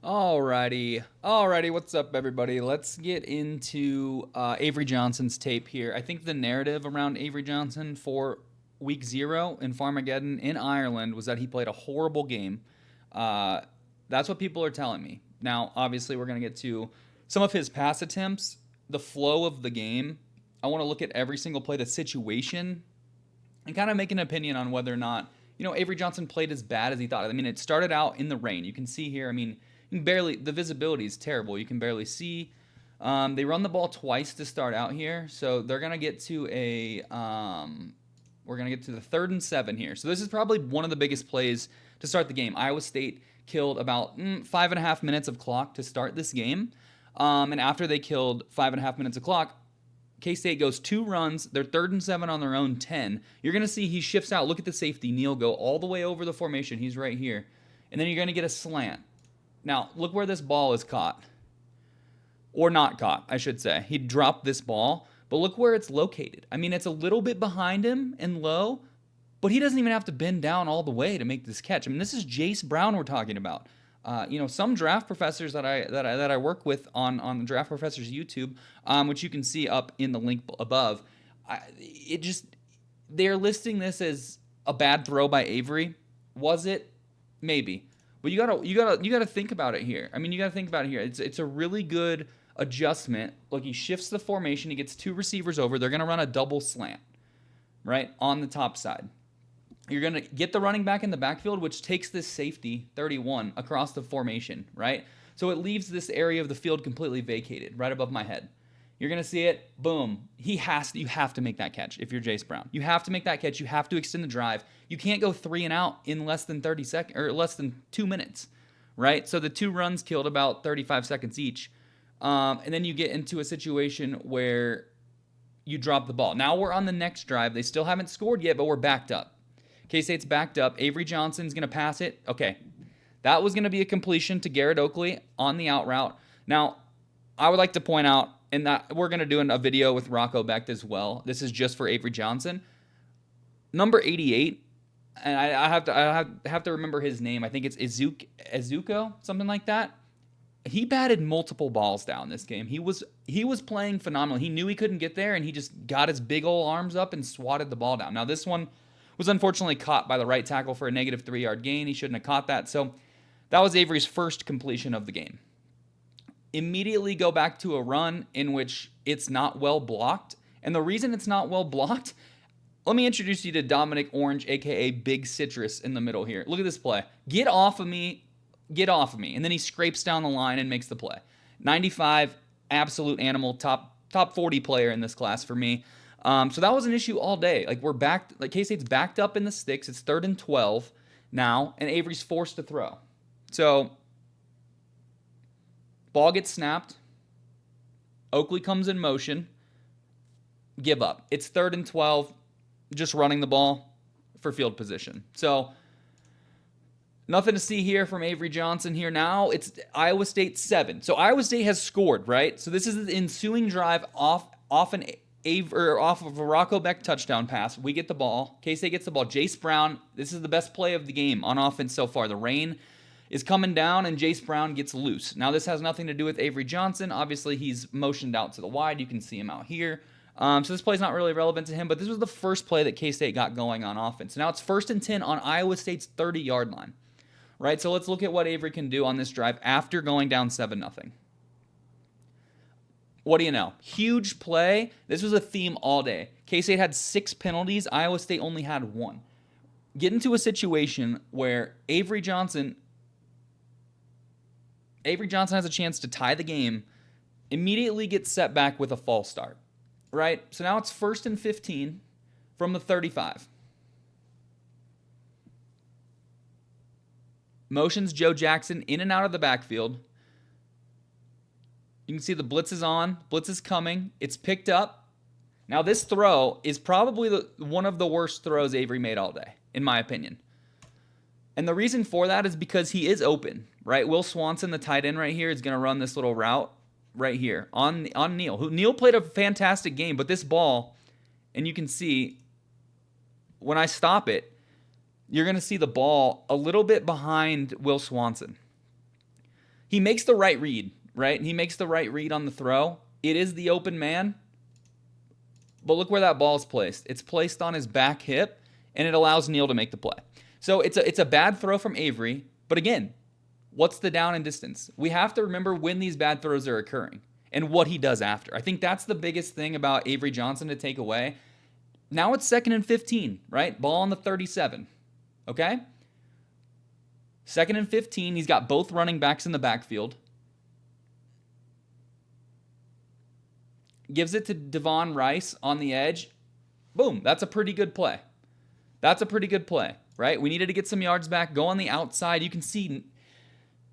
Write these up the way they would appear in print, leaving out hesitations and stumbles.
Alrighty, what's up, everybody? Let's get into Avery Johnson's tape here. I think the narrative around Avery Johnson for week 0 in Farmageddon in Ireland was that he played a horrible game. Uh, that's what people are telling me. Now, obviously, we're going to get to some of his pass attempts, the flow of the game. I want to look at every single play, the situation, and kind of make an opinion on whether or not Avery Johnson played as bad as he thought. I mean, it started out in the rain. You can see here. I mean, you can barely, the visibility is terrible. You can barely see. They run the ball twice to start out here, so they're gonna get to we're gonna get to the 3rd and 7 here. So this is probably one of the biggest plays to start the game. Iowa State killed about 5.5 minutes of clock to start this game, and after they killed 5.5 minutes of clock, K-State goes 2 runs. They're 3rd and 7 on their own 10. You're going to see he shifts out. Look at the safety. Neal go all the way over the formation. He's right here. And then you're going to get a slant. Now, look where this ball is caught. Or not caught, I should say. He dropped this ball, but look where it's located. I mean, it's a little bit behind him and low, but he doesn't even have to bend down all the way to make this catch. I mean, this is Jace Brown we're talking about. Some draft professors that I work with on the Draft Professors YouTube, which you can see up in the link above, they're listing this as a bad throw by Avery. Was it? Maybe, but you gotta think about it here. I mean, you gotta think about it here. It's a really good adjustment. Look, he shifts the formation. He gets 2 receivers over. They're gonna run a double slant, right on the top side. You're going to get the running back in the backfield, which takes this safety, 31, across the formation, right? So it leaves this area of the field completely vacated, right above my head. You're going to see it, boom. You have to make that catch if you're Jace Brown. You have to make that catch. You have to extend the drive. You can't go 3 and out in less than 30 seconds, or less than 2 minutes, right? So the 2 runs killed about 35 seconds each. And then you get into a situation where you drop the ball. Now we're on the next drive. They still haven't scored yet, but we're backed up. K-State's backed up. Avery Johnson's going to pass it. Okay. That was going to be a completion to Garrett Oakley on the out route. Now, I would like to point out, and that we're going to do a video with Rocco Becht as well. This is just for Avery Johnson. Number 88, and I have to remember his name. I think it's Izuko, something like that. He batted multiple balls down this game. He was playing phenomenal. He knew he couldn't get there, and he just got his big old arms up and swatted the ball down. Now, this one was unfortunately caught by the right tackle for a negative 3-yard gain. He shouldn't have caught that. So that was Avery's first completion of the game. Immediately go back to a run in which it's not well blocked. And the reason it's not well blocked, let me introduce you to Dominic Orange, a.k.a. Big Citrus in the middle here. Look at this play. Get off of me. Get off of me. And then he scrapes down the line and makes the play. 95, absolute animal, top 40 player in this class for me. So that was an issue all day. Like we're backed, like K-State's backed up in the sticks. It's 3rd and 12 now, and Avery's forced to throw. So ball gets snapped. Oakley comes in motion. Give up. It's 3rd and 12, just running the ball for field position. So nothing to see here from Avery Johnson here now. It's Iowa State 7. So Iowa State has scored, right? So this is the ensuing drive off of a Rocco Becht touchdown pass. We get the ball. K-State gets the ball. Jace Brown, this is the best play of the game on offense so far. The rain is coming down, and Jace Brown gets loose. Now, this has nothing to do with Avery Johnson. Obviously, he's motioned out to the wide. You can see him out here. So this play's not really relevant to him, but this was the first play that K-State got going on offense. Now it's 1st and 10 on Iowa State's 30-yard line, right? So let's look at what Avery can do on this drive after going down 7-0. What do you know? Huge play. This was a theme all day. K-State had 6 penalties. Iowa State only had 1. Get into a situation where Avery Johnson has a chance to tie the game, immediately gets set back with a false start, right? So now it's 1st and 15 from the 35. Motions Joe Jackson in and out of the backfield. You can see the blitz is on. Blitz is coming. It's picked up. Now, this throw is probably one of the worst throws Avery made all day, in my opinion. And the reason for that is because he is open, right? Will Swanson, the tight end right here, is going to run this little route right here on Neal. Neal played a fantastic game, but this ball, and you can see when I stop it, you're going to see the ball a little bit behind Will Swanson. He makes the right read, right? He makes the right read on the throw. It is the open man, but look where that ball's placed. It's placed on his back hip, and it allows Neal to make the play. So it's a bad throw from Avery, but again, what's the down and distance? We have to remember when these bad throws are occurring and what he does after. I think that's the biggest thing about Avery Johnson to take away. Now it's 2nd and 15, right? Ball on the 37, okay? 2nd and 15, he's got both running backs in the backfield. Gives it to Devon Rice on the edge. Boom, that's a pretty good play. That's a pretty good play, right? We needed to get some yards back, go on the outside. You can see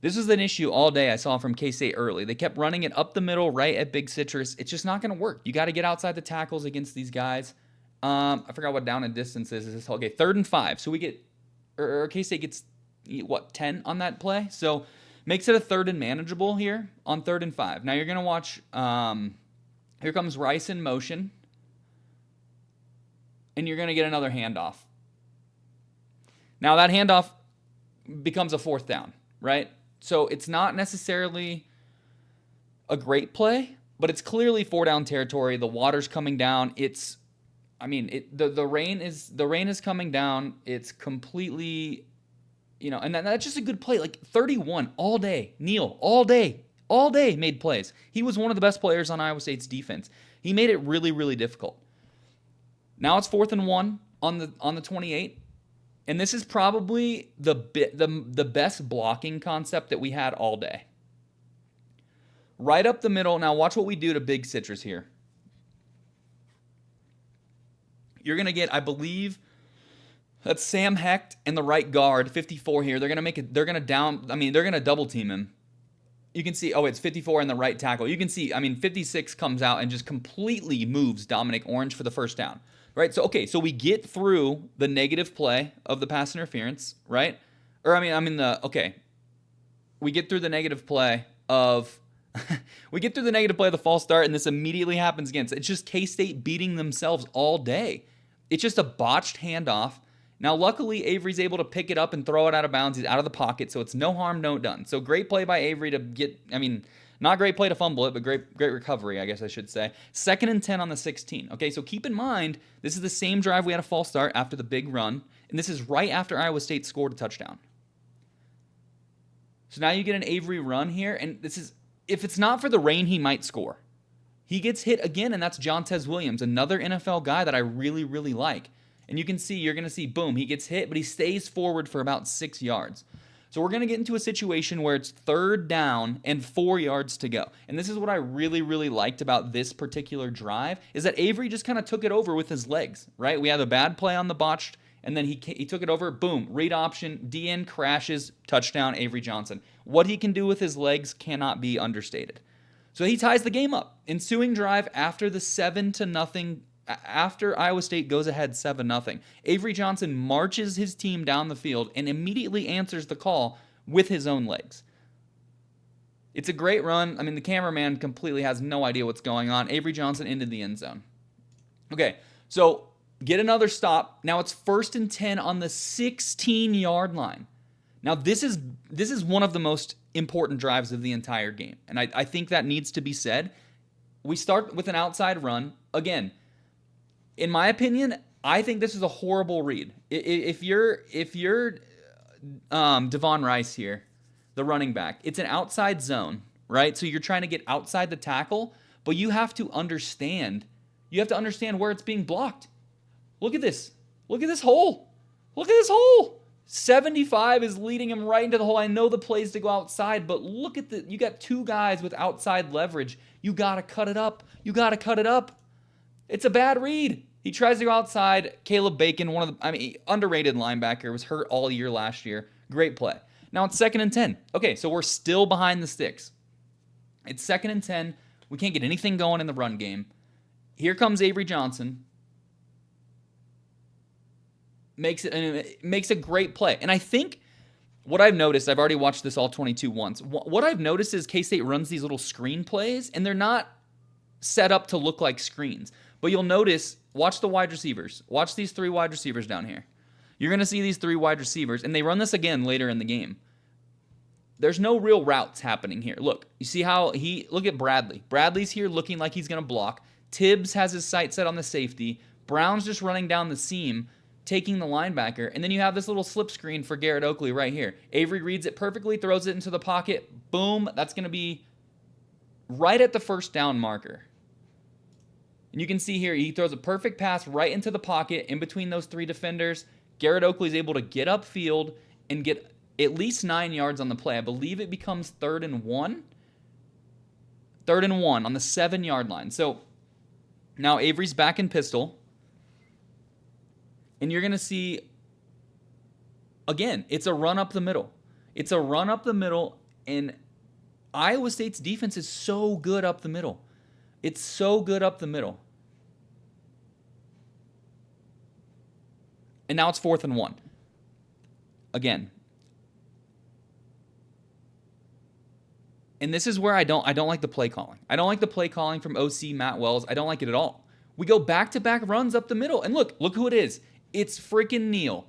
this was an issue all day I saw from K-State early. They kept running it up the middle right at Big Citrus. It's just not going to work. You got to get outside the tackles against these guys. I forgot what down and distance is. Okay, 3rd and 5. So we get, or K-State gets, 10 on that play? So makes it a 3rd and manageable here on 3rd and 5. Now you're going to watch, here comes Rice in motion. And you're going to get another handoff. Now that handoff becomes a 4th down, right? So it's not necessarily a great play, but it's clearly 4-down territory. The water's coming down. The rain is coming down. It's completely, and that's just a good play. Like 31 all day. Neal all day made plays. He was one of the best players on Iowa State's defense. He made it really, really difficult. Now it's 4th and 1 on the 28. And this is probably the best blocking concept that we had all day. Right up the middle. Now watch what we do to Big Citrus here. You're going to get, I believe, that's Sam Hecht and the right guard, 54 here. They're going to double team him. You can see, it's 54 in the right tackle. You can see, 56 comes out and just completely moves Dominic Orange for the 1st down. Right, so we get through the negative play of the pass interference, right? We get through the negative play of the false start, and this immediately happens again. It's just K-State beating themselves all day. It's just a botched handoff. Now, luckily, Avery's able to pick it up and throw it out of bounds. He's out of the pocket, so it's no harm, no done. So great play by Avery to get, not great play to fumble it, but great recovery, I guess I should say. 2nd and 10 on the 16. Okay, so keep in mind, this is the same drive we had a false start after the big run, and this is right after Iowa State scored a touchdown. So now you get an Avery run here, and this is, if it's not for the rain, he might score. He gets hit again, and that's Jontez Williams, another NFL guy that I really, really like. And you're going to see, boom, he gets hit, but he stays forward for about 6 yards. So we're going to get into a situation where it's 3rd down and 4 yards to go. And this is what I really, really liked about this particular drive, is that Avery just kind of took it over with his legs, right? We had a bad play on the botched, and then he took it over, boom, read option, DN crashes, touchdown, Avery Johnson. What he can do with his legs cannot be understated. So he ties the game up. Ensuing drive after the 7-0, after Iowa State goes ahead 7-0, Avery Johnson marches his team down the field and immediately answers the call with his own legs. It's a great run. The cameraman completely has no idea what's going on. Avery Johnson into the end zone. Okay, so get another stop. Now it's 1st and 10 on the 16-yard line. Now this is one of the most important drives of the entire game, and I think that needs to be said. We start with an outside run. Again, in my opinion, I think this is a horrible read. If you're Devon Rice here, the running back, it's an outside zone, right? So you're trying to get outside the tackle, but you have to understand where it's being blocked. Look at this. Look at this hole. Look at this hole. 75 is leading him right into the hole. I know the play's to go outside, but look at you got 2 guys with outside leverage. You got to cut it up. It's a bad read. He tries to go outside. Caleb Bacon, one of the underrated linebacker, was hurt all year last year. Great play. Now it's 2nd and 10. Okay, so we're still behind the sticks. It's 2nd and 10. We can't get anything going in the run game. Here comes Avery Johnson. Makes a great play. And I think what I've noticed, I've already watched this all 22 once. What I've noticed is K-State runs these little screen plays, and they're not set up to look like screens. But you'll notice, watch the wide receivers. Watch these 3 wide receivers down here. You're going to see these 3 wide receivers, and they run this again later in the game. There's no real routes happening here. Look, you see how look at Bradley. Bradley's here looking like he's going to block. Tibbs has his sight set on the safety. Brown's just running down the seam, taking the linebacker. And then you have this little slip screen for Garrett Oakley right here. Avery reads it perfectly, throws it into the pocket. Boom. That's going to be right at the first down marker. And you can see here, he throws a perfect pass right into the pocket in between those three defenders. Garrett Oakley's able to get upfield and get at least 9 yards on the play. I believe it becomes 3rd and 1. 3rd and 1 on the 7-yard line. So now Avery's back in pistol. And you're going to see, again, it's a run up the middle. It's a run up the middle, and Iowa State's defense is so good up the middle. It's so good up the middle. And now it's 4th and 1. Again. And this is where I don't like the play calling. I don't like the play calling from OC Matt Wells. I don't like it at all. We go back-to-back runs up the middle. And look who it is. It's freaking Neal.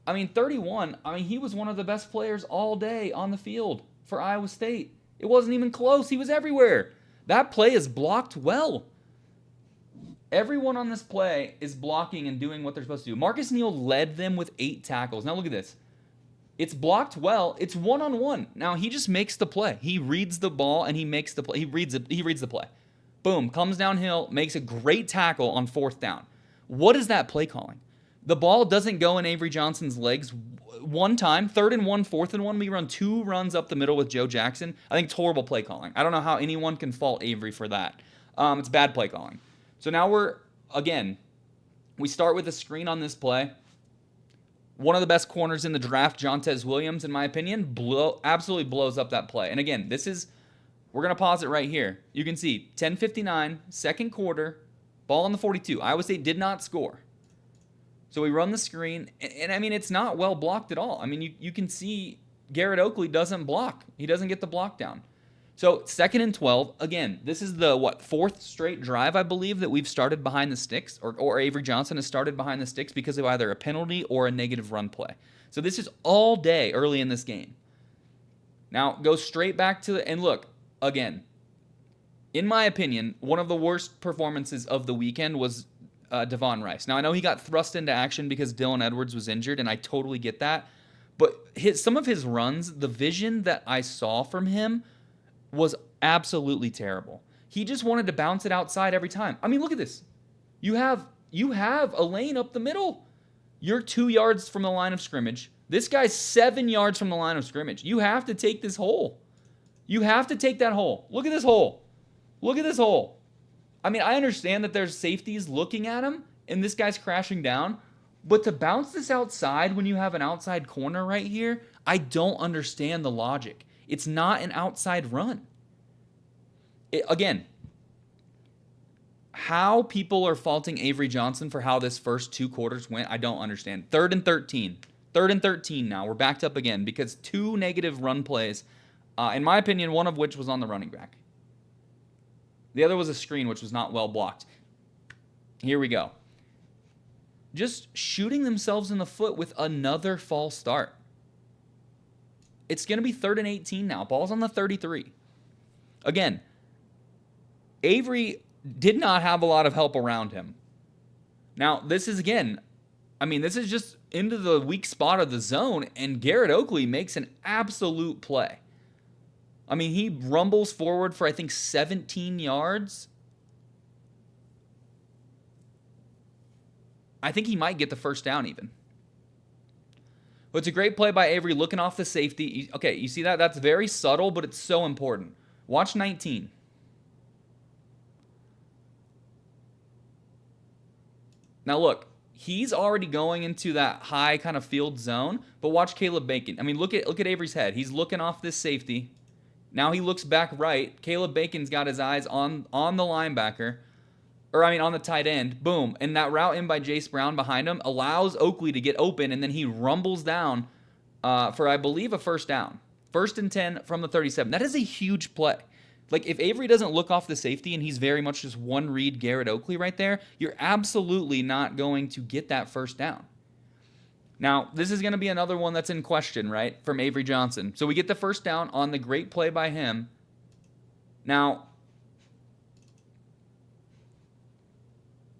31. He was one of the best players all day on the field for Iowa State. It wasn't even close. He was everywhere. That play is blocked well. Everyone on this play is blocking and doing what they're supposed to do. Marcus Neal led them with 8 tackles. Now look at this. It's blocked well. It's one-on-one. Now he just makes the play. He reads the ball and he makes the play. He reads the play. Boom, comes downhill, makes a great tackle on 4th down. What is that play calling? The ball doesn't go in Avery Johnson's legs one time. 3rd and 1, 4th and 1. We run 2 runs up the middle with Joe Jackson. I think it's horrible play calling. I don't know how anyone can fault Avery for that. It's bad play calling. So now we start with a screen on this play. One of the best corners in the draft, Jontez Williams, in my opinion, absolutely blows up that play. And again, we're going to pause it right here. You can see 10:59, second quarter, ball on the 42. Iowa State did not score. So we run the screen, and it's not well blocked at all. You can see Garrett Oakley doesn't block. He doesn't get the block down. So 2nd and 12. Again, this is the 4th straight drive, I believe, that we've started behind the sticks, or Avery Johnson has started behind the sticks because of either a penalty or a negative run play. So this is all day early in this game. Now, go straight back to and look, again, in my opinion, one of the worst performances of the weekend was Devon Rice. Now, I know he got thrust into action because Dylan Edwards was injured, and I totally get that. But some of his runs, the vision that I saw from him was absolutely terrible. He just wanted to bounce it outside every time. Look at this. You have a lane up the middle. You're 2 yards from the line of scrimmage. This guy's 7 yards from the line of scrimmage. You have to take this hole. You have to take that hole. Look at this hole. Look at this hole. I understand that there's safeties looking at him, and this guy's crashing down, but to bounce this outside when you have an outside corner right here, I don't understand the logic. It's not an outside run. Again, how people are faulting Avery Johnson for how this first 2 quarters went, I don't understand. 3rd and 13. 3rd and 13 now. We're backed up again because 2 negative run plays, in my opinion, one of which was on the running back. The other was a screen, which was not well blocked. Here we go. Just shooting themselves in the foot with another false start. It's going to be 3rd and 18 now. Ball's on the 33. Again, Avery did not have a lot of help around him. Now, this is, again, this is just into the weak spot of the zone, and Garrett Oakley makes an absolute play. He rumbles forward for, I think, 17 yards. I think he might get the first down even. But it's a great play by Avery looking off the safety. Okay, you see that? That's very subtle, but it's so important. Watch 19. Now look, he's already going into that high kind of field zone, but watch Caleb Bacon. Look at Avery's head. He's looking off this safety. Now he looks back right. Caleb Bacon's got his eyes on the linebacker. On the tight end. Boom. And that route in by Jace Brown behind him allows Oakley to get open, and then he rumbles down for, I believe, a first down. 1st and 10 from the 37. That is a huge play. If Avery doesn't look off the safety and he's very much just one read Garrett Oakley right there, you're absolutely not going to get that first down. Now, this is going to be another one that's in question, right, from Avery Johnson. So we get the first down on the great play by him. Now,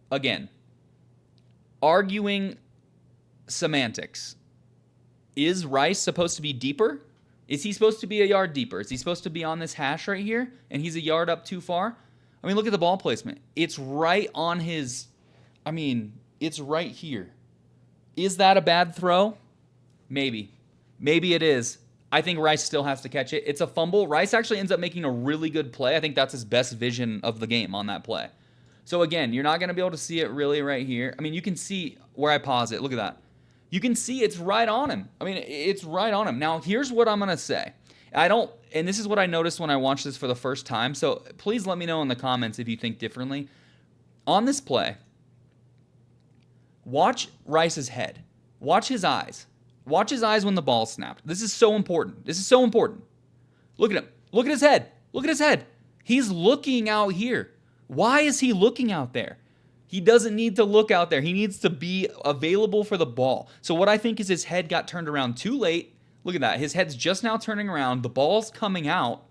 again, arguing semantics. Is Rice supposed to be deeper? Is he supposed to be a yard deeper? Is he supposed to be on this hash right here and he's a yard up too far? I mean, look at the ball placement. It's right on his, it's right here. Is that a bad throw? Maybe. Maybe it is. I think Rice still has to catch it. It's a fumble. Rice actually ends up making a really good play. I think that's his best vision of the game on that play. So again, you're not going to be able to see it really right here. I mean, you can see where I pause it. Look at that. You can see it's right on him. I mean, it's right on him. Now, here's what I'm going to say. And this is what I noticed when I watched this for the first time. So please let me know in the comments if you think differently. On this play, watch Rice's head. Watch his eyes. Watch his eyes when the ball snapped. This is so important. This is so important. Look at him. Look at his head. Look at his head. He's looking out here. Why is he looking out there? He doesn't need to look out there. He needs to be available for the ball. So what I think is his head got turned around too late. Look at that. His head's just now turning around. The ball's coming out.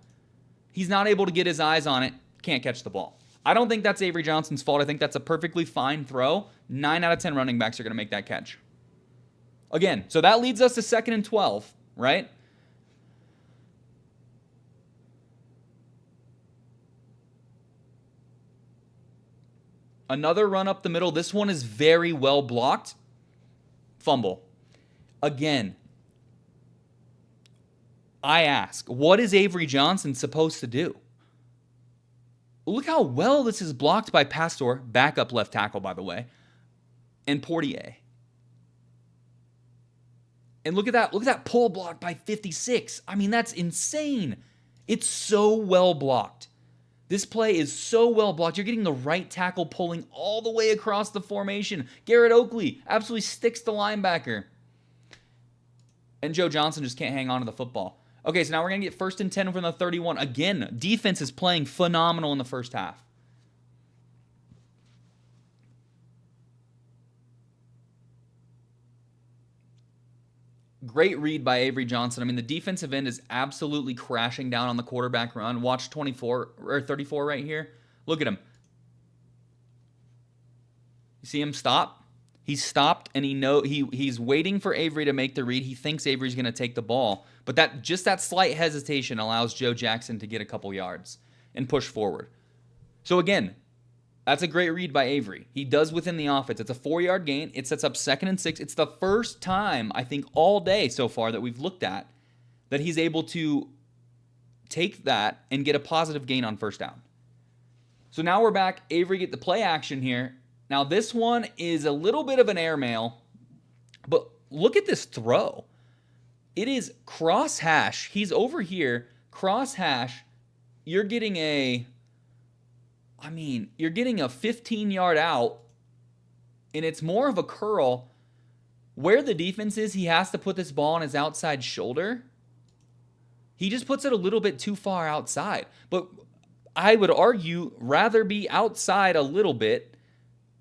He's not able to get his eyes on it. Can't catch the ball. I don't think that's Avery Johnson's fault. I think that's a perfectly fine throw. 9 out of 10 running backs are going to make that catch. Again, so that leads us to 2nd and 12, right? Another run up the middle. This one is very well blocked. Fumble. Again, I ask, what is Avery Johnson supposed to do? Look how well this is blocked by Pastor, backup left tackle, by the way, and Portier. And look at that. Look at that pull block by 56. I mean, that's insane. It's so well blocked. This play is so well blocked. You're getting the right tackle pulling all the way across the formation. Garrett Oakley absolutely sticks the linebacker. And Joe Johnson just can't hang on to the football. Okay, so now we're going to get 1st and 10 from the 31. Again, defense is playing phenomenal in the first half. Great read by Avery Johnson. I mean, the defensive end is absolutely crashing down on the quarterback run. Watch 24 or 34 right here. Look at him. You see him stop? He's stopped, and he's waiting for Avery to make the read. He thinks Avery's going to take the ball, but that slight hesitation allows Joe Jackson to get a couple yards and push forward. So again, that's a great read by Avery. He does within the offense. It's a 4-yard gain. It sets up 2nd and 6. It's the first time, I think, all day so far that we've looked at that he's able to take that and get a positive gain on 1st down. So now we're back. Avery get the play action here. Now this one is a little bit of an airmail, but look at this throw. It is cross hash. He's over here, cross hash. You're getting a 15-yard out, and it's more of a curl. Where the defense is, he has to put this ball on his outside shoulder. He just puts it a little bit too far outside. But I would argue rather be outside a little bit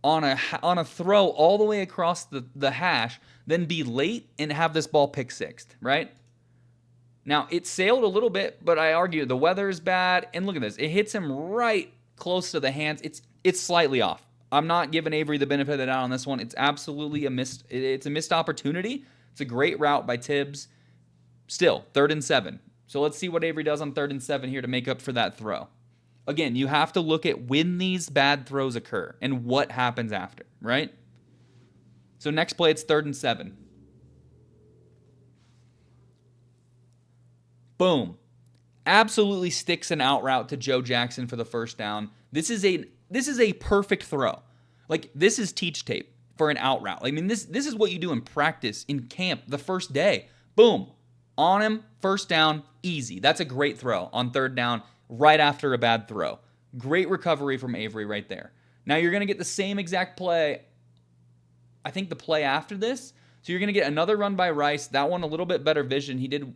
on a throw all the way across the hash than be late and have this ball pick sixth, right? Now, it sailed a little bit, but I argue the weather is bad. And look at this. It hits him right close to the hands. It's slightly off. I'm not giving Avery the benefit of the doubt on this one. It's absolutely it's a missed opportunity. It's a great route by Tibbs. Still, 3rd and 7. So let's see what Avery does on 3rd and 7 here to make up for that throw. Again, you have to look at when these bad throws occur and what happens after, right? So next play, it's 3rd and 7. Boom. Absolutely sticks an out route to Joe Jackson for the 1st down. This is a perfect throw. Like, this is teach tape for an out route. I mean, this is what you do in practice, in camp, the first day. Boom. On him, 1st down, easy. That's a great throw on 3rd down, right after a bad throw. Great recovery from Avery right there. Now you're going to get the same exact play, I think the play after this. So you're going to get another run by Rice. That one a little bit better vision. He did,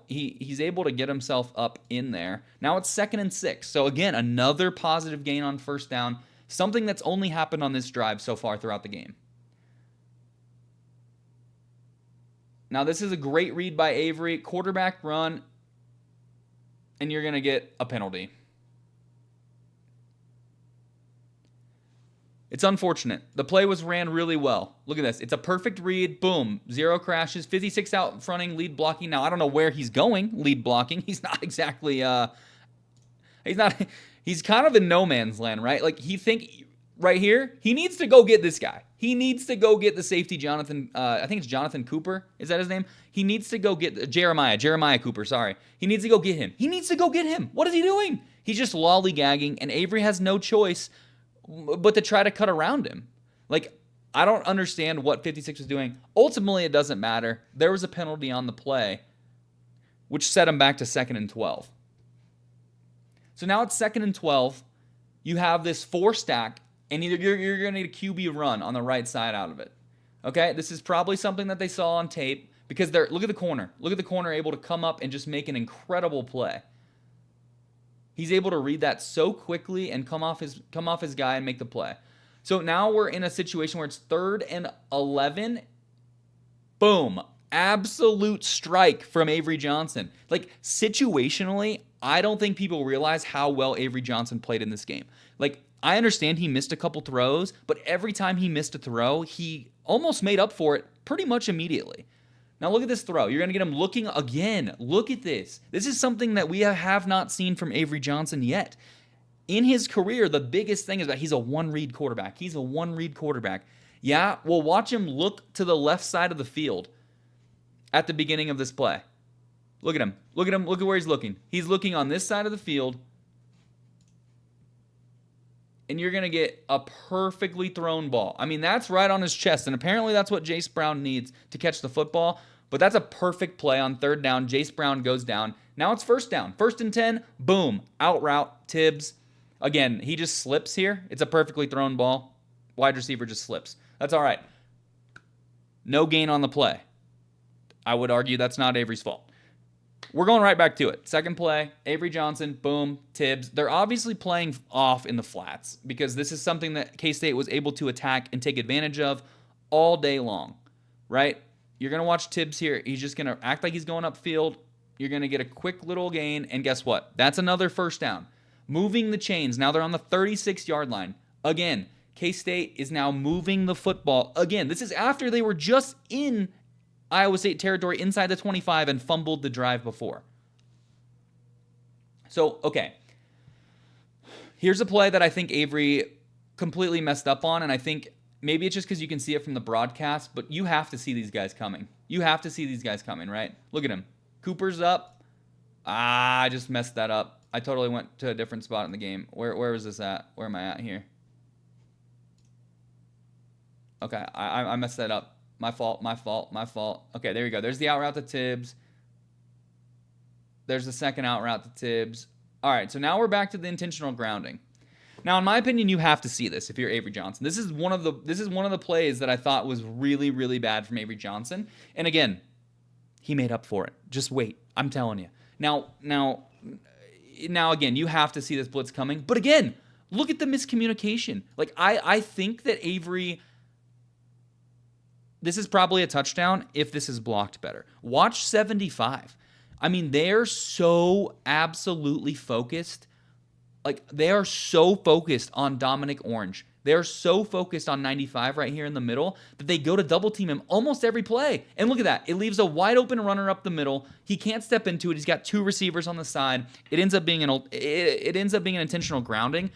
he's able to get himself up in there. Now it's 2nd and 6. So again, another positive gain on 1st down. Something that's only happened on this drive so far throughout the game. Now, this is a great read by Avery. Quarterback run, and you're going to get a penalty. It's unfortunate. The play was ran really well. Look at this. It's a perfect read. Boom. 0 crashes. 56 out fronting, lead blocking. Now, I don't know where he's going, lead blocking. He's not exactly, he's kind of in no man's land, right? Like, right here, he needs to go get this guy. He needs to go get the safety, Jonathan, I think it's Jonathan Cooper. Is that his name? He needs to go get Jeremiah Cooper, sorry. He needs to go get him. What is he doing? He's just lollygagging, and Avery has no choice but to try to cut around him. Like, I don't understand what 56 was doing. Ultimately, it doesn't matter. There was a penalty on the play, which set him back to 2nd and 12. So now it's 2nd and 12. You have this 4 stack, and either you're going to need a QB run on the right side out of it. Okay? This is probably something that they saw on tape because look at the corner. Look at the corner able to come up and just make an incredible play. He's able to read that so quickly and come off his guy and make the play. So now we're in a situation where it's 3rd and 11. Boom. Absolute strike from Avery Johnson. Like, situationally, I don't think people realize how well Avery Johnson played in this game. Like, I understand he missed a couple throws, but every time he missed a throw, he almost made up for it pretty much immediately. Now look at this throw. You're going to get him looking again. Look at this. This is something that we have not seen from Avery Johnson yet. In his career, the biggest thing is that he's a one-read quarterback. Yeah, well, watch him look to the left side of the field at the beginning of this play. Look at him. Look at where he's looking. He's looking on this side of the field. And you're going to get a perfectly thrown ball. I mean, that's right on his chest. And apparently that's what Jace Brown needs to catch the football. But that's a perfect play on 3rd down. Jace Brown goes down. Now it's 1st down. 1st and 10. Boom. Out route. Tibbs. Again, he just slips here. It's a perfectly thrown ball. Wide receiver just slips. That's all right. No gain on the play. I would argue that's not Avery's fault. We're going right back to it. Second play, Avery Johnson, boom, Tibbs. They're obviously playing off in the flats because this is something that K-State was able to attack and take advantage of all day long, right? You're going to watch Tibbs here. He's just going to act like he's going upfield. You're going to get a quick little gain, and guess what? That's another 1st down. Moving the chains. Now they're on the 36-yard line. Again, K-State is now moving the football. Again, this is after they were just in Iowa State territory inside the 25 and fumbled the drive before. So, okay. Here's a play that I think Avery completely messed up on, and I think maybe it's just because you can see it from the broadcast, but you have to see these guys coming. Right? Look at him. Cooper's up. I just messed that up. I totally went to a different spot in the game. Where is this at? Where am I at here? Okay, I messed that up. My fault. Okay, there you go. There's the out route to Tibbs. There's the second out route to Tibbs. All right, so now we're back to the intentional grounding. Now, in my opinion, you have to see this if you're Avery Johnson. This is one of the plays that I thought was really, really bad from Avery Johnson. And again, he made up for it. Just wait. I'm telling you. Now again, you have to see this blitz coming. But again, look at the miscommunication. Like, I think that Avery... This is probably a touchdown if this is blocked better. Watch 75. I mean, they're so absolutely focused. Like, they are so focused on Dominic Orange. They're so focused on 95 right here in the middle that they go to double team him almost every play. And look at that. It leaves a wide open runner up the middle. He can't step into it. He's got 2 receivers on the side. It ends up being an intentional grounding.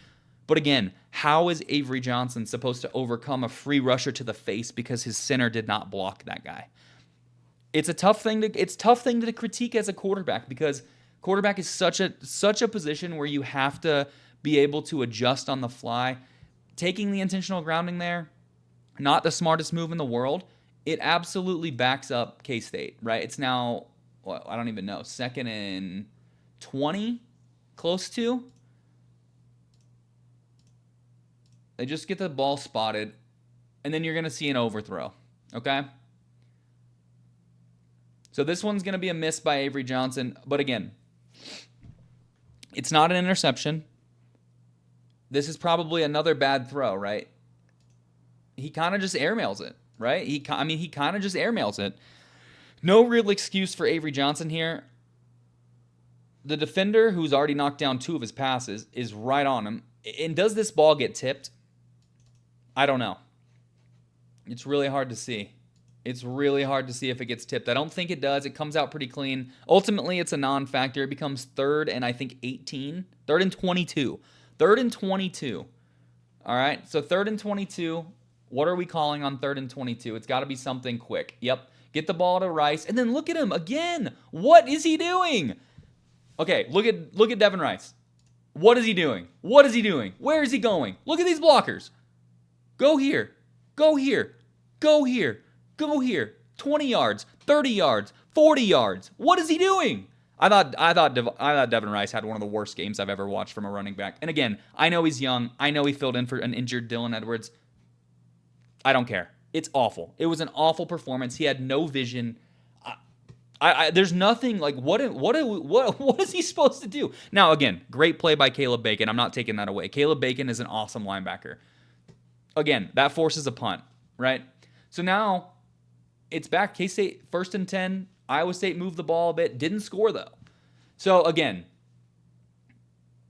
But again, how is Avery Johnson supposed to overcome a free rusher to the face because his center did not block that guy? It's a tough thing to critique as a quarterback because quarterback is such a position where you have to be able to adjust on the fly. Taking the intentional grounding there, not the smartest move in the world. It absolutely backs up K-State, right? It's now, I don't even know, 2nd and 20, close to. They just get the ball spotted, and then you're going to see an overthrow, okay? So this one's going to be a miss by Avery Johnson, but again, it's not an interception. This is probably another bad throw, right? He kind of just airmails it, right? He kind of just airmails it. No real excuse for Avery Johnson here. The defender, who's already knocked down 2 of his passes, is right on him. And does this ball get tipped? I don't know. It's really hard to see. It's really hard to see if it gets tipped. I don't think it does. It comes out pretty clean. Ultimately, it's a non-factor. It becomes 3rd and I think 18. 3rd and 22. 3rd and 22. All right, so 3rd and 22. What are we calling on 3rd and 22? It's got to be something quick. Yep, get the ball to Rice. And then look at him again. What is he doing? Okay, look at Devin Rice. What is he doing? What is he doing? Where is he going? Look at these blockers. Go here. Go here. Go here. Go here. 20 yards, 30 yards, 40 yards. What is he doing? I thought Devin Rice had one of the worst games I've ever watched from a running back. And again, I know he's young. I know he filled in for an injured Dylan Edwards. I don't care. It's awful. It was an awful performance. He had no vision. There's nothing like what is he supposed to do? Now again, great play by Caleb Bacon. I'm not taking that away. Caleb Bacon is an awesome linebacker. Again, that forces a punt, right? So now it's back. K-State 1st and 10. Iowa State moved the ball a bit. Didn't score though. So again,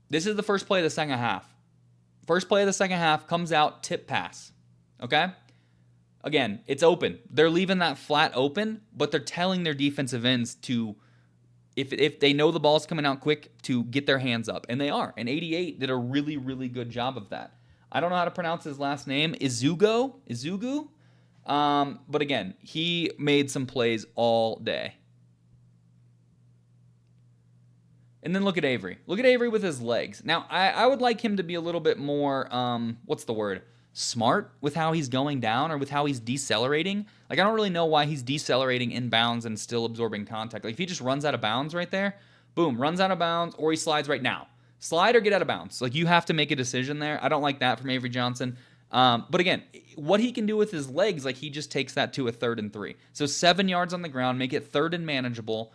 this is the first play of the second half. First play of the second half comes out, tip pass. Okay? Again, it's open. They're leaving that flat open, but they're telling their defensive ends to, if they know the ball's coming out quick, to get their hands up. And they are. And 88 did a really, really good job of that. I don't know how to pronounce his last name. Izugu? But again, he made some plays all day. And then look at Avery. Look at Avery with his legs. Now, I would like him to be a little bit more, smart with how he's going down or with how he's decelerating. Like, I don't really know why he's decelerating in bounds and still absorbing contact. Like, if he just runs out of bounds right there, boom, runs out of bounds, or he slides right now. Slide or get out of bounds. Like, you have to make a decision there. I don't like that from Avery Johnson. But again, what he can do with his legs, like, he just takes that to a 3rd and 3. So 7 yards on the ground, make it 3rd and manageable.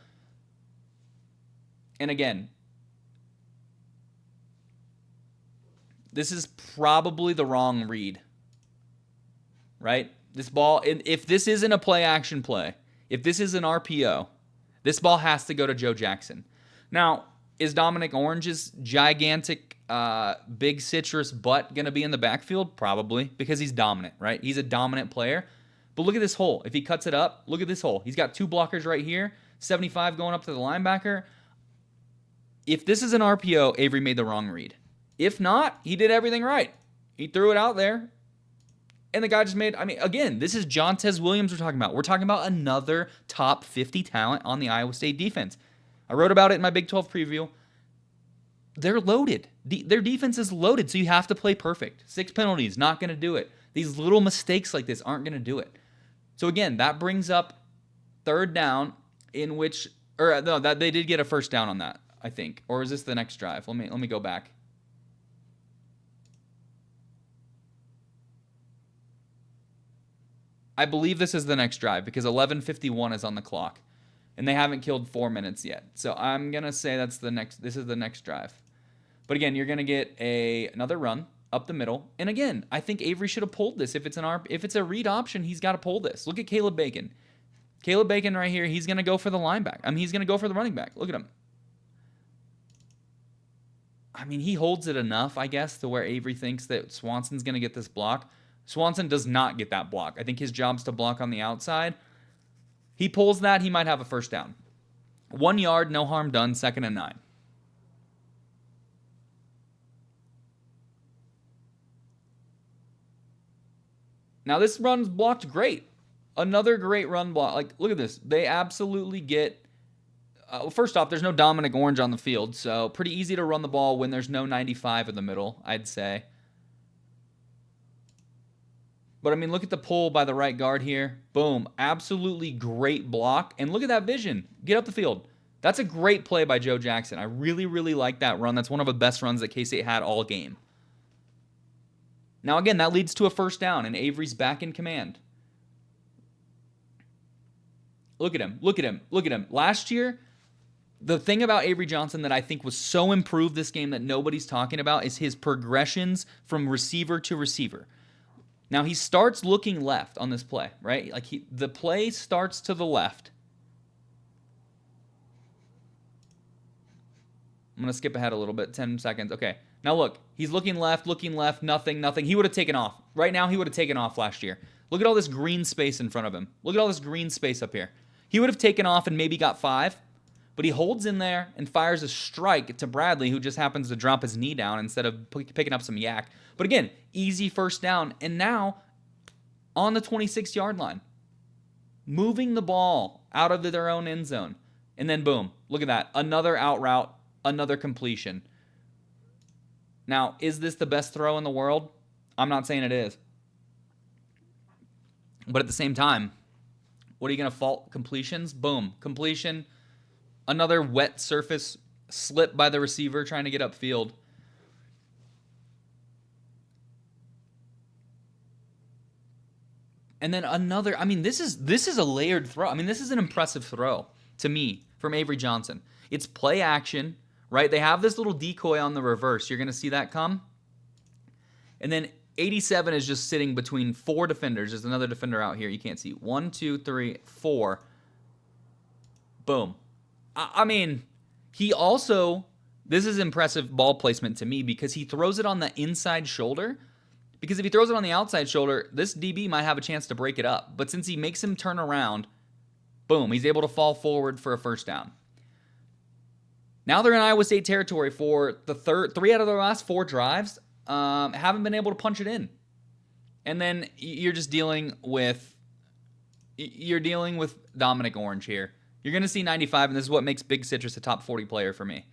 And again, this is probably the wrong read, right? This ball, if this isn't a play action play, if this is an RPO, this ball has to go to Joe Jackson. Now, is Dominic Orange's gigantic, big citrus butt going to be in the backfield? Probably, because he's dominant, right? He's a dominant player. But look at this hole. If he cuts it up, look at this hole. He's got 2 blockers right here, 75 going up to the linebacker. If this is an RPO, Avery made the wrong read. If not, he did everything right. He threw it out there, and the guy just made, again, this is Jontez Williams we're talking about. We're talking about another top 50 talent on the Iowa State defense. I wrote about it in my Big 12 preview. They're loaded. Their defense is loaded, so you have to play perfect. 6 penalties, not going to do it. These little mistakes like this aren't going to do it. So again, that brings up 3rd down in which, or no, that they did get a 1st down on that, I think. Or is this the next drive? Let me go back. I believe this is the next drive because 11:51 is on the clock. And they haven't killed 4 minutes yet. So I'm going to say this is the next drive. But again, you're going to get another run up the middle. And again, I think Avery should have pulled this. If it's a read option, he's got to pull this. Look at Caleb Bacon. Caleb Bacon right here, he's going to go for the linebacker. He's going to go for the running back. Look at him. He holds it enough, I guess, to where Avery thinks that Swanson's going to get this block. Swanson does not get that block. I think his job's to block on the outside. He pulls that, he might have a 1st down. 1 yard, no harm done, 2nd and 9. Now this run's blocked great. Another great run block. Like, look at this. They absolutely get... first off, there's no Dominic Orange on the field, so pretty easy to run the ball when there's no 95 in the middle, I'd say. But, look at the pull by the right guard here. Boom. Absolutely great block. And look at that vision. Get up the field. That's a great play by Joe Jackson. I really, really like that run. That's one of the best runs that K-State had all game. Now, again, that leads to a 1st down, and Avery's back in command. Look at him. Look at him. Look at him. Last year, the thing about Avery Johnson that I think was so improved this game that nobody's talking about is his progressions from receiver to receiver. Now, he starts looking left on this play, right? Like, the play starts to the left, I'm going to skip ahead a little bit, 10 seconds. Okay, now look, he's looking left, nothing. He would have taken off. Right now, he would have taken off last year. Look at all this green space in front of him. Look at all this green space up here. He would have taken off and maybe got 5, but he holds in there and fires a strike to Bradley, who just happens to drop his knee down instead of picking up some yak. But again, easy first down, and now on the 26-yard line, moving the ball out of their own end zone. And then boom, look at that. Another out route, another completion. Now, is this the best throw in the world? I'm not saying it is. But at the same time, what are you going to fault? Completions? Boom. Completion. Another wet surface slip by the receiver trying to get upfield. And then another, I mean, this is a layered throw. I mean, this is an impressive throw to me from Avery Johnson. It's play action, right? They have this little decoy on the reverse. You're going to see that come. And then 87 is just sitting between 4 defenders. There's another defender out here you can't see. 1, 2, 3, 4. Boom. I mean, he also, this is impressive ball placement to me because he throws it on the inside shoulder. Because if he throws it on the outside shoulder, this DB might have a chance to break it up. But since he makes him turn around, boom, he's able to fall forward for a first down. Now they're in Iowa State territory for the 3 out of their last 4 drives. Haven't been able to punch it in. And then you're just dealing with Dominic Orange here. You're going to see 95, and this is what makes Big Citrus a top 40 player for me.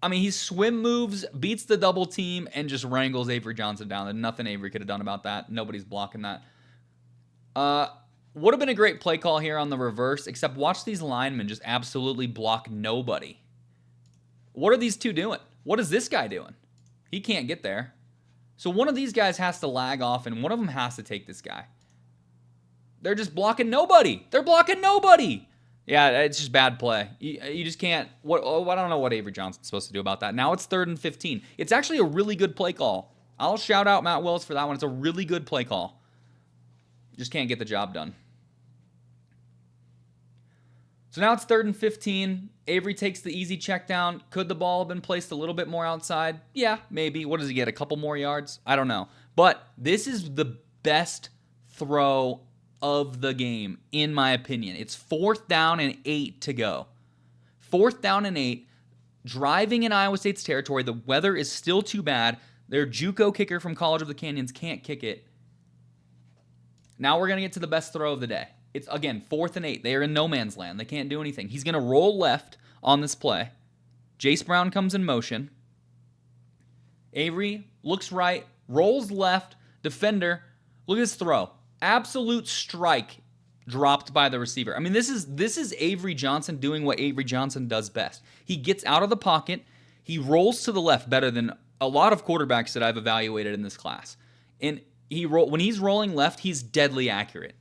I mean, he swim moves, beats the double team, and just wrangles Avery Johnson down. There's nothing Avery could have done about that. Nobody's blocking that. Would have been a great play call here on the reverse, except watch these linemen just absolutely block nobody. What are these two doing? What is this guy doing? He can't get there. So one of these guys has to lag off, and one of them has to take this guy. They're just blocking nobody. They're blocking nobody. Yeah, it's just bad play. You just can't. I don't know what Avery Johnson's supposed to do about that. Now it's 3rd and 15. It's actually a really good play call. I'll shout out Matt Willis for that one. It's a really good play call. Just can't get the job done. So now it's 3rd and 15. Avery takes the easy check down. Could the ball have been placed a little bit more outside? Yeah, maybe. What does he get? A couple more yards? I don't know. But this is the best throw of the game, in my opinion. It's 4th down and 8 to go. 4th down and 8. Driving in Iowa State's territory. The weather is still too bad. Their JUCO kicker from College of the Canyons can't kick it. Now we're going to get to the best throw of the day. It's, again, 4th and 8. They are in no man's land. They can't do anything. He's going to roll left on this play. Jace Brown comes in motion. Avery looks right, rolls left. Defender, look at this throw. Absolute strike dropped by the receiver. I mean, this is Avery Johnson doing what Avery Johnson does best. He gets out of the pocket. He rolls to the left better than a lot of quarterbacks that I've evaluated in this class. And when he's rolling left, he's deadly accurate.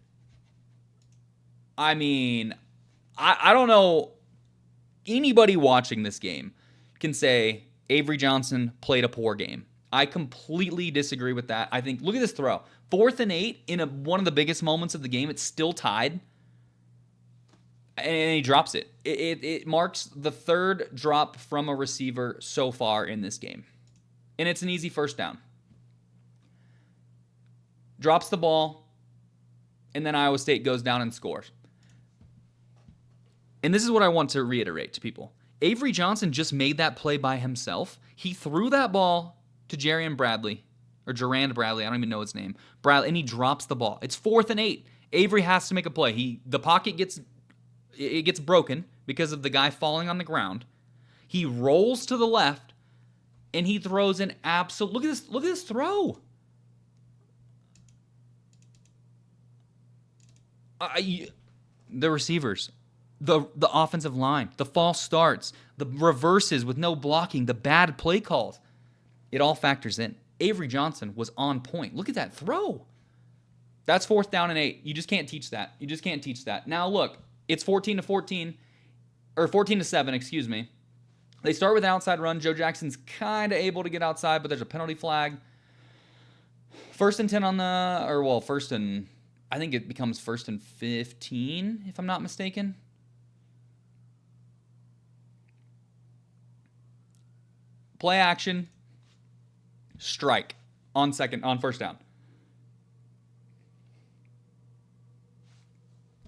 I mean, I don't know. Anybody watching this game can say Avery Johnson played a poor game. I completely disagree with that. I think, look at this throw. 4th and 8 in one of the biggest moments of the game. It's still tied. And he drops it. It marks the 3rd drop from a receiver so far in this game. And it's an easy first down. Drops the ball. And then Iowa State goes down and scores. And this is what I want to reiterate to people. Avery Johnson just made that play by himself. He threw that ball to Jarrand Bradley, or Jarrand Bradley, I don't even know his name, Bradley, and he drops the ball. It's 4th and 8. Avery has to make a play. The pocket gets broken because of the guy falling on the ground. He rolls to the left, and he throws an absolute. Look at this throw. The receivers, the offensive line, the false starts, the reverses with no blocking, the bad play calls. It all factors in. Avery Johnson was on point. Look at that throw. That's 4th down and 8. You just can't teach that. You just can't teach that. Now look, it's 14-14, or 14-7, excuse me. They start with an outside run. Joe Jackson's kind of able to get outside, but there's a penalty flag. 1st and 10 on the, I think it becomes 1st and 15, if I'm not mistaken. Play action. Strike on first down.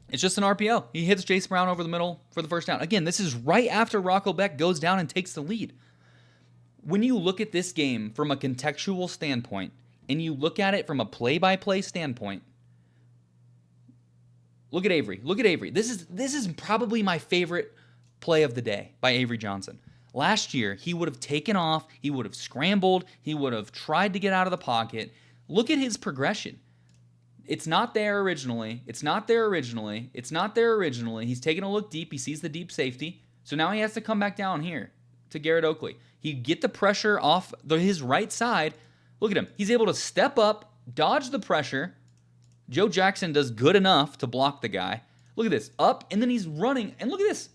It's just an RPO. He hits Jace Brown over the middle for the first down. Again, this is right after Rocco Becht goes down and takes the lead. When you look at this game from a contextual standpoint, and you look at it from a play-by-play standpoint, look at Avery. Look at Avery. This is probably my favorite play of the day by Avery Johnson. Last year, he would have taken off, he would have scrambled, he would have tried to get out of the pocket. Look at his progression. It's not there originally. It's not there originally. It's not there originally. He's taking a look deep. He sees the deep safety. So now he has to come back down here to Garrett Oakley. He get the pressure off his right side. Look at him. He's able to step up, dodge the pressure. Joe Jackson does good enough to block the guy. Look at this. Up, and then he's running. And look at this.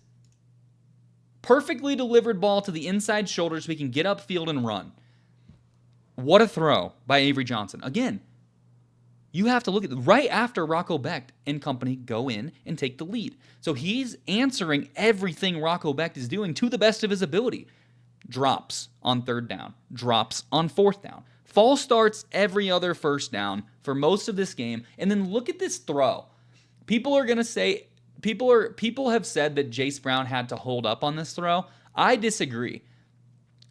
Perfectly delivered ball to the inside shoulder so he can get upfield and run. What a throw by Avery Johnson. Again, you have to look at right after Rocco Becht and company go in and take the lead. So he's answering everything Rocco Becht is doing to the best of his ability. Drops on third down. Drops on fourth down. False starts every other first down for most of this game. And then look at this throw. People are going to say, people have said that Jace Brown had to hold up on this throw. I disagree.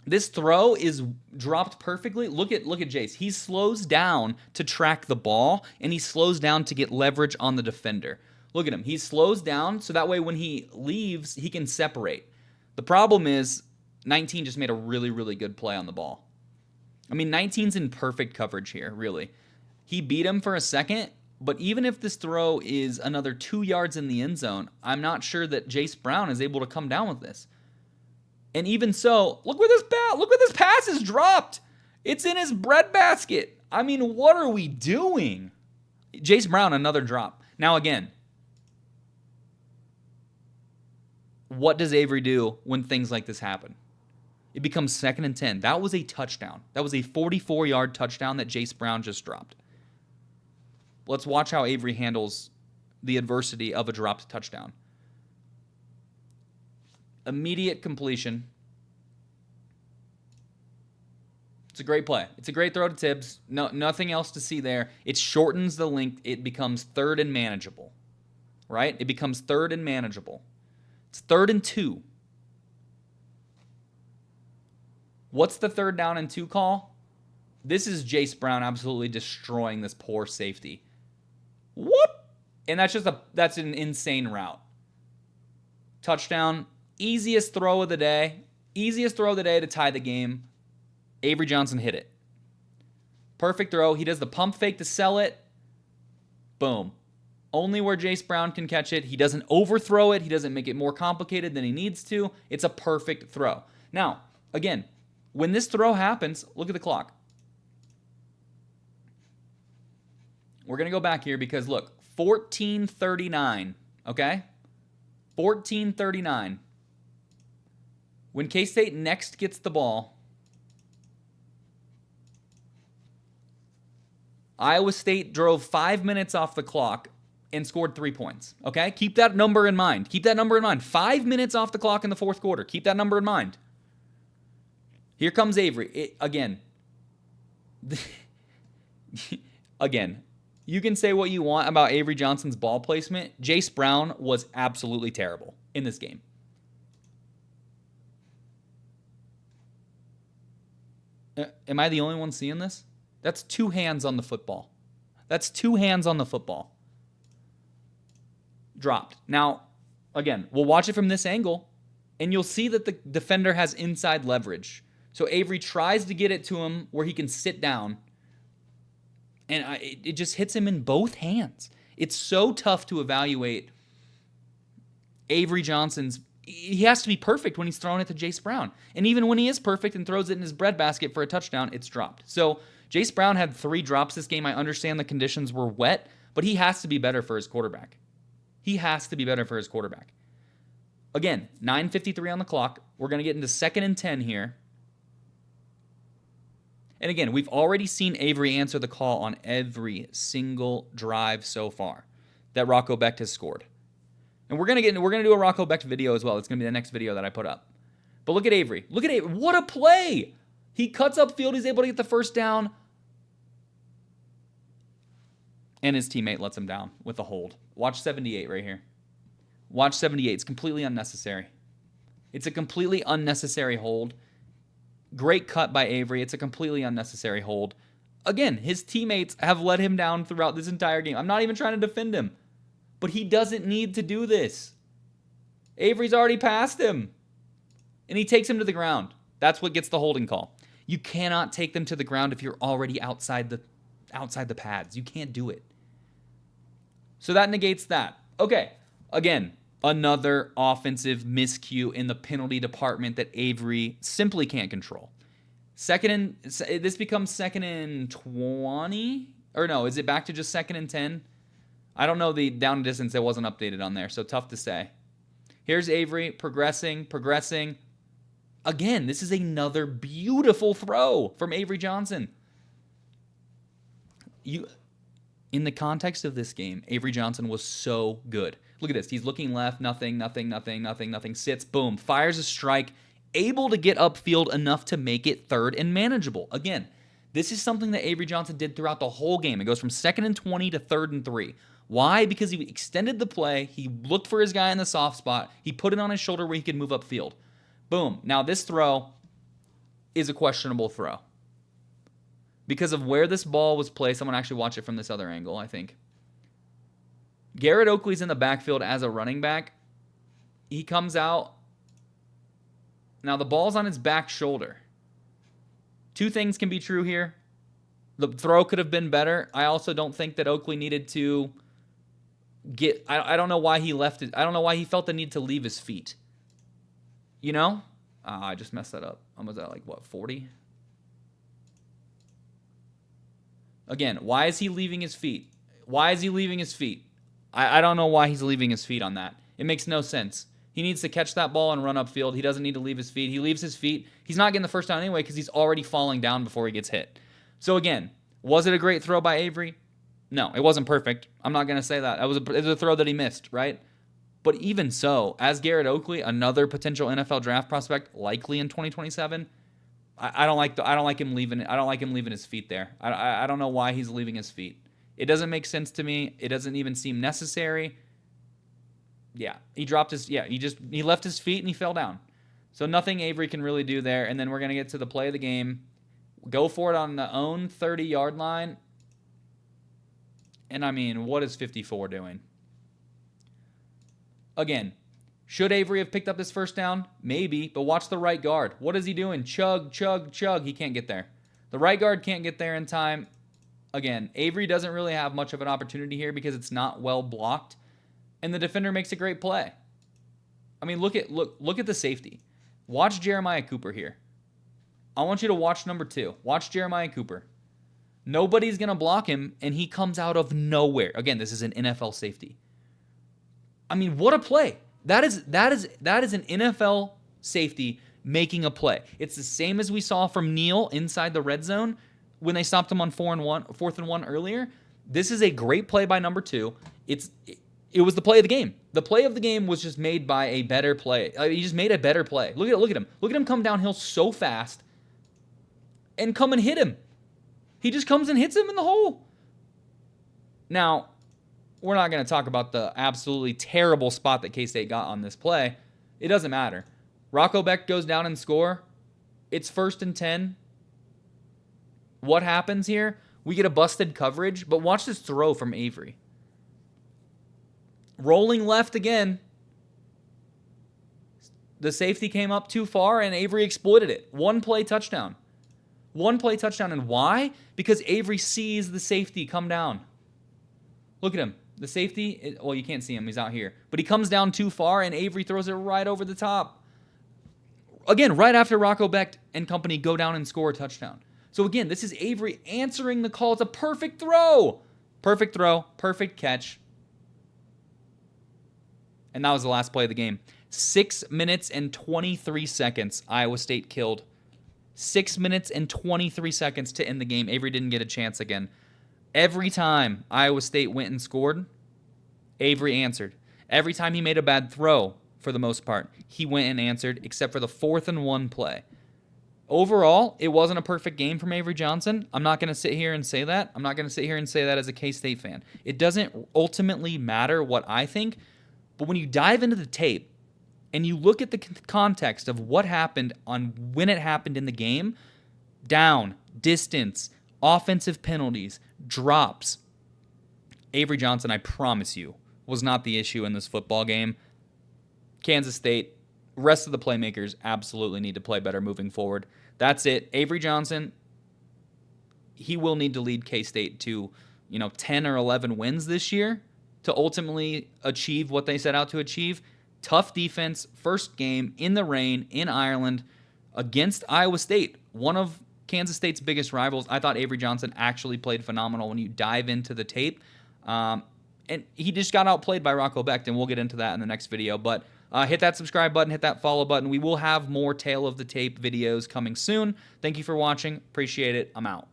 This throw is dropped perfectly. Look at Jace. He slows down to track the ball, and he slows down to get leverage on the defender. Look at him. He slows down so that way when he leaves, he can separate. The problem is 19 just made a really, really good play on the ball. I mean, 19's in perfect coverage here, really. He beat him for a second, but even if this throw is another 2 yards in the end zone, I'm not sure that Jace Brown is able to come down with this. And even so, look where this pass is dropped. It's in his breadbasket. I mean, what are we doing? Jace Brown, another drop. Now again, what does Avery do when things like this happen? It becomes 2nd and 10. That was a touchdown. That was a 44-yard touchdown that Jace Brown just dropped. Let's watch how Avery handles the adversity of a dropped touchdown. Immediate completion. It's a great play. It's a great throw to Tibbs. No, nothing else to see there. It shortens the length. It becomes 3rd and manageable. Right? It becomes 3rd and manageable. It's 3rd and 2. What's the 3rd down and 2 call? This is Jace Brown absolutely destroying this poor safety. Whoop! And that's an insane route. Touchdown. Easiest throw of the day. Easiest throw of the day to tie the game. Avery Johnson hit it. Perfect throw. He does the pump fake to sell it. Boom. Only where Jace Brown can catch it. He doesn't overthrow it. He doesn't make it more complicated than he needs to. It's a perfect throw. Now, again, when this throw happens, look at the clock. We're going to go back here because, look, 14:39, okay? 14:39. When K-State next gets the ball, Iowa State drove 5 minutes off the clock and scored 3 points, okay? Keep that number in mind. Keep that number in mind. 5 minutes off the clock in the fourth quarter. Keep that number in mind. Here comes Avery. Again, you can say what you want about Avery Johnson's ball placement. Jace Brown was absolutely terrible in this game. Am I the only one seeing this? That's 2 hands on the football. That's 2 hands on the football. Dropped. Now, again, we'll watch it from this angle, and you'll see that the defender has inside leverage. So Avery tries to get it to him where he can sit down, and it just hits him in both hands. It's so tough to evaluate Avery Johnson's. He has to be perfect when he's throwing it to Jace Brown. And even when he is perfect and throws it in his breadbasket for a touchdown, it's dropped. So Jace Brown had 3 drops this game. I understand the conditions were wet, but he has to be better for his quarterback. He has to be better for his quarterback. Again, 9:53 on the clock. We're going to get into 2nd and 10 here. And again, we've already seen Avery answer the call on every single drive so far that Rocco Becht has scored. And we're gonna do a Rocco Becht video as well. It's gonna be the next video that I put up. But look at Avery. Look at Avery. What a play! He cuts upfield. He's able to get the first down. And his teammate lets him down with a hold. Watch 78 right here. Watch 78. It's completely unnecessary. It's a completely unnecessary hold. Great cut by Avery. It's a completely unnecessary hold. Again, his teammates have let him down throughout this entire game. I'm not even trying to defend him. But he doesn't need to do this. Avery's already passed him. And he takes him to the ground. That's what gets the holding call. You cannot take them to the ground if you're already outside the pads. You can't do it. So that negates that. Okay. Again, another offensive miscue in the penalty department that Avery simply can't control. This becomes 2nd and 20? Or no, is it back to just 2nd and 10? I don't know the down distance. It wasn't updated on there, so tough to say. Here's Avery progressing. Again, this is another beautiful throw from Avery Johnson. In the context of this game, Avery Johnson was so good. Look at this. He's looking left, nothing, sits, boom, fires a strike, able to get upfield enough to make it 3rd and manageable. Again, this is something that Avery Johnson did throughout the whole game. It goes from 2nd and 20 to 3rd and 3. Why? Because he extended the play. He looked for his guy in the soft spot. He put it on his shoulder where he could move upfield. Boom. Now this throw is a questionable throw. Because of where this ball was placed, I'm going to actually watch it from this other angle, I think. Garrett Oakley's in the backfield as a running back. He comes out. Now the ball's on his back shoulder. Two things can be true here. The throw could have been better. I also don't think that Oakley needed to get... I don't know why he left it. I don't know why he felt the need to leave his feet. You know? I just messed that up. I was at 40? Again, why is he leaving his feet? Why is he leaving his feet? I don't know why he's leaving his feet on that. It makes no sense. He needs to catch that ball and run upfield. He doesn't need to leave his feet. He leaves his feet. He's not getting the first down anyway because he's already falling down before he gets hit. So again, was it a great throw by Avery? No, it wasn't perfect. I'm not going to say that. It was a throw that he missed, right? But even so, as Garrett Oakley, another potential NFL draft prospect, likely in 2027, I don't like him leaving his feet there. I don't know why he's leaving his feet. It doesn't make sense to me. It doesn't even seem necessary. Yeah, he left his feet and he fell down. So nothing Avery can really do there. And then we're going to get to the play of the game. Go for it on the own 30-yard line. And I mean, what is 54 doing? Again, should Avery have picked up this first down? Maybe, but watch the right guard. What is he doing? Chug. He can't get there. The right guard can't get there in time. Again, Avery doesn't really have much of an opportunity here because it's not well blocked. And the defender makes a great play. I mean, look at the safety. Watch Jeremiah Cooper here. I want you to watch number 2. Watch Jeremiah Cooper. Nobody's going to block him, and he comes out of nowhere. Again, this is an NFL safety. I mean, what a play. That is an NFL safety making a play. It's the same as we saw from Neal inside the red zone when they stopped him on 4th and 1 earlier. This is a great play by number 2. It was the play of the game. The play of the game was just made by a better play. He just made a better play. Look at him. Look at him come downhill so fast and come and hit him. He just comes and hits him in the hole. Now, we're not going to talk about the absolutely terrible spot that K-State got on this play. It doesn't matter. Rocco Beck goes down and score. It's 1st and 10. What happens here? We get a busted coverage, but watch this throw from Avery. Rolling left again. The safety came up too far, and Avery exploited it. One play touchdown. And why? Because Avery sees the safety come down. Look at him. The safety, well, you can't see him. He's out here. But he comes down too far, and Avery throws it right over the top. Again, right after Rocco Beck and company go down and score a touchdown. So again, this is Avery answering the call. It's a perfect throw. Perfect catch. And that was the last play of the game. 6 minutes and 23 seconds, Iowa State killed. 6 minutes and 23 seconds to end the game. Avery didn't get a chance again. Every time Iowa State went and scored, Avery answered. Every time he made a bad throw, for the most part, he went and answered, except for the 4th and 1 play. Overall, it wasn't a perfect game from Avery Johnson. I'm not going to sit here and say that. I'm not going to sit here and say that as a K-State fan. It doesn't ultimately matter what I think, but when you dive into the tape and you look at the context of what happened on when it happened in the game, down, distance, offensive penalties, drops, Avery Johnson, I promise you, was not the issue in this football game. Kansas State, rest of the playmakers absolutely need to play better moving forward. That's it. Avery Johnson, he will need to lead K-State to, 10 or 11 wins this year to ultimately achieve what they set out to achieve. Tough defense, first game in the rain in Ireland against Iowa State, one of Kansas State's biggest rivals. I thought Avery Johnson actually played phenomenal when you dive into the tape. And he just got outplayed by Rocco Becht, and we'll get into that in the next video. But hit that subscribe button, hit that follow button. We will have more Tale of the Tape videos coming soon. Thank you for watching. Appreciate it. I'm out.